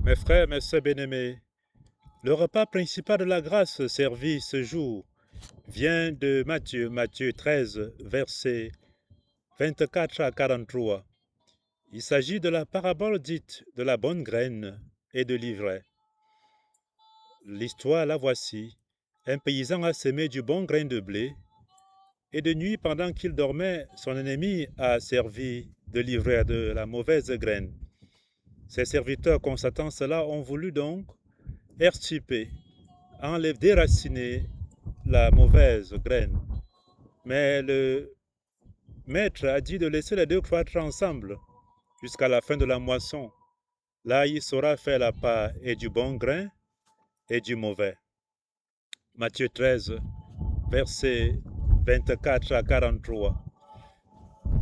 Mes frères, mes sœurs bien-aimés, le repas principal de la grâce servi ce jour vient de Matthieu 13, versets 24 à 43. Il s'agit de la parabole dite de la bonne graine et de l'ivraie. L'histoire, la voici. Un paysan a semé du bon grain de blé, et de nuit, pendant qu'il dormait, son ennemi a servi de l'ivraie, de la mauvaise graine. Ses serviteurs, constatant cela, ont voulu donc extirper, enlever, déraciner la mauvaise graine. Mais le maître a dit de laisser les deux croître ensemble jusqu'à la fin de la moisson. Là, il saura faire la part et du bon grain et du mauvais. Matthieu 13, versets 24 à 43.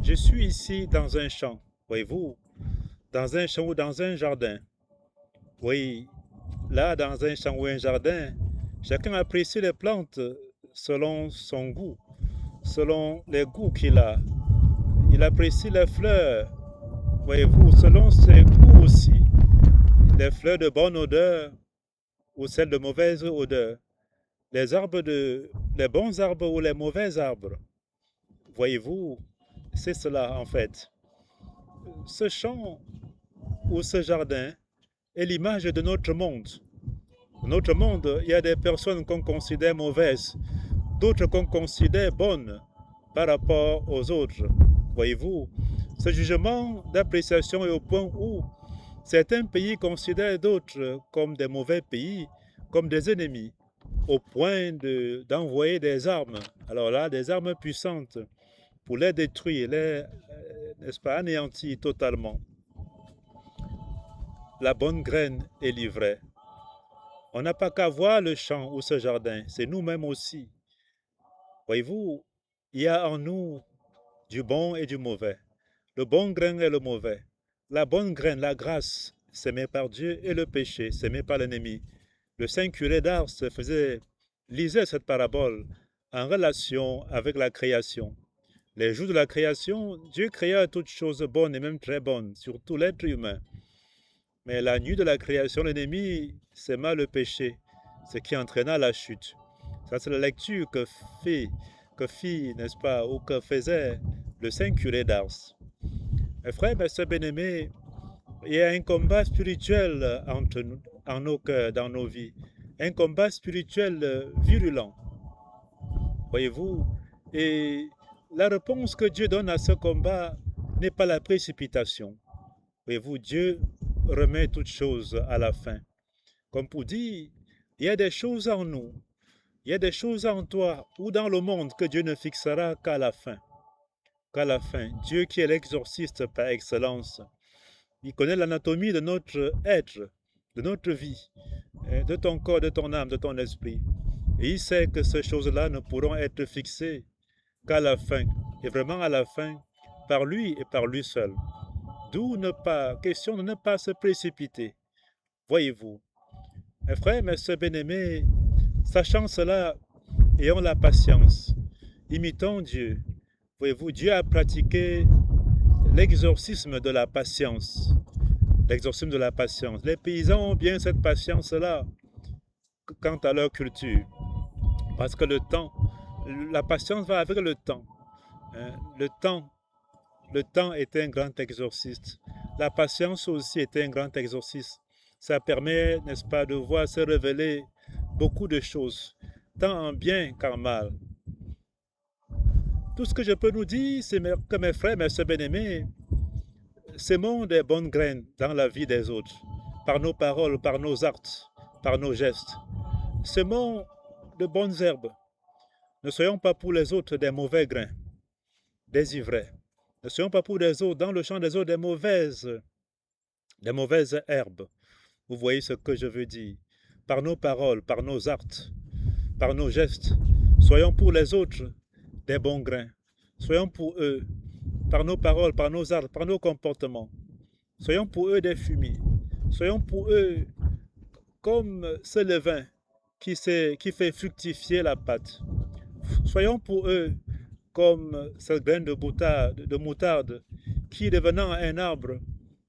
Je suis ici dans un champ, voyez-vous, dans un champ ou dans un jardin. Oui, là, dans un champ ou un jardin, chacun apprécie les plantes selon son goût, selon les goûts qu'il a. Il apprécie les fleurs, voyez-vous, selon ses goûts aussi. Les fleurs de bonne odeur ou celles de mauvaise odeur. Les bons arbres ou les mauvais arbres. Voyez-vous, c'est cela en fait. Ce champ ou ce jardin est l'image de notre monde. Dans notre monde, il y a des personnes qu'on considère mauvaises, d'autres qu'on considère bonnes par rapport aux autres. Voyez-vous, ce jugement d'appréciation est au point où certains pays considèrent d'autres comme des mauvais pays, comme des ennemis, au point d'envoyer des armes. Alors là, des armes puissantes pour les détruire, les, n'est-ce pas, anéantir totalement. La bonne graine est livrée. On n'a pas qu'à voir le champ ou ce jardin, c'est nous-mêmes aussi. Voyez-vous, il y a en nous du bon et du mauvais. Le bon grain et le mauvais. La bonne graine, la grâce, s'aimée par Dieu, et le péché, s'aimé par l'ennemi. Le saint curé d'Ars lisait cette parabole en relation avec la création. Les jours de la création, Dieu créa toutes choses bonnes et même très bonnes, surtout l'être humain. Mais la nuit de la création, l'ennemi sema le péché, ce qui entraîna la chute. Ça, c'est la lecture que fit, n'est-ce pas, ou que faisait le saint curé d'Ars. Mes frères, mes sœurs bien-aimés, il y a un combat spirituel en nos cœurs, dans nos vies. Un combat spirituel virulent, voyez-vous. Et la réponse que Dieu donne à ce combat n'est pas la précipitation. Voyez-vous, Dieu remet toutes choses à la fin. Comme pour dire, il y a des choses en nous, il y a des choses en toi ou dans le monde que Dieu ne fixera qu'à la fin. Qu'à la fin. Dieu qui est l'exorciste par excellence, il connaît l'anatomie de notre être, de notre vie, de ton corps, de ton âme, de ton esprit. Et il sait que ces choses-là ne pourront être fixées qu'à la fin, et vraiment à la fin, par lui et par lui seul. D'où question de ne pas se précipiter. Voyez-vous, mes frères, mes sœurs bien-aimés, sachant cela, ayons la patience, imitons Dieu. Voyez-vous, Dieu a pratiqué l'exorcisme de la patience. L'exorcisme de la patience. Les paysans ont bien cette patience-là quant à leur culture. Parce que la patience va avec le temps. Le temps, le temps est un grand exorciste. La patience aussi est un grand exorciste. Ça permet, n'est-ce pas, de voir se révéler beaucoup de choses, tant en bien qu'en mal. Tout ce que je peux nous dire, c'est que mes frères, mes sœurs bien-aimés, sémons des bonnes graines dans la vie des autres, par nos paroles, par nos actes, par nos gestes. Semons de bonnes herbes. Ne soyons pas pour les autres des mauvais grains, des ivraies. Ne soyons pas pour les autres, dans le champ des autres, des mauvaises herbes. Vous voyez ce que je veux dire. Par nos paroles, par nos actes, par nos gestes, soyons pour les autres des bons grains. Soyons pour eux, par nos paroles, par nos actes, par nos comportements. Soyons pour eux des fumiers. Soyons pour eux comme ce levain qui fait fructifier la pâte. Soyons pour eux comme cette graine de moutarde qui, devenant un arbre,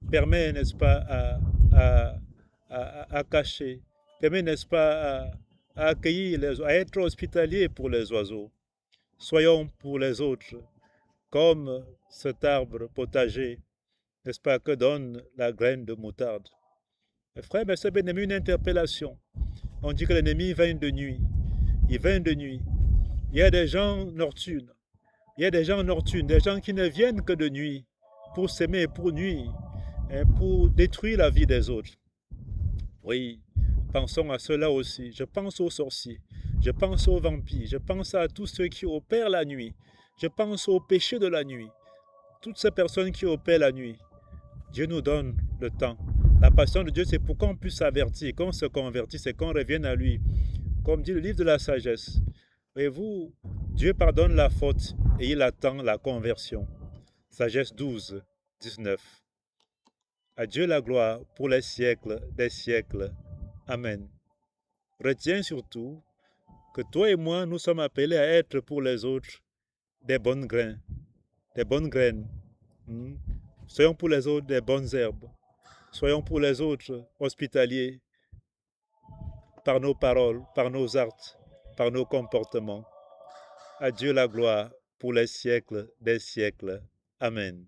permet, n'est-ce pas, à cacher. Permet, n'est-ce pas, à accueillir, à être hospitalier pour les oiseaux. Soyons pour les autres comme cet arbre potager, n'est-ce pas, que donne la graine de moutarde. Mes frères, mes sœurs bien-aimés, une interpellation. On dit que l'ennemi vient de nuit. Il vient de nuit. Il y a des gens nocturnes. Il y a des gens nocturnes, des gens qui ne viennent que de nuit pour s'aimer, pour nuire, pour détruire la vie des autres. Oui, pensons à cela aussi. Je pense aux sorciers, je pense aux vampires, je pense à tous ceux qui opèrent la nuit, je pense aux péchés de la nuit. Toutes ces personnes qui opèrent la nuit, Dieu nous donne le temps. La passion de Dieu, c'est pour qu'on puisse s'avertir, qu'on se convertisse et qu'on revienne à lui. Comme dit le livre de la sagesse. Voyez-vous, Dieu pardonne la faute et il attend la conversion. Sagesse 12, 19. À Dieu la gloire pour les siècles des siècles. Amen. Retiens surtout que toi et moi, nous sommes appelés à être pour les autres des bonnes graines. Des bonnes graines. Soyons pour les autres des bonnes herbes. Soyons pour les autres hospitaliers par nos paroles, par nos actes, par nos comportements. À Dieu la gloire pour les siècles des siècles. Amen.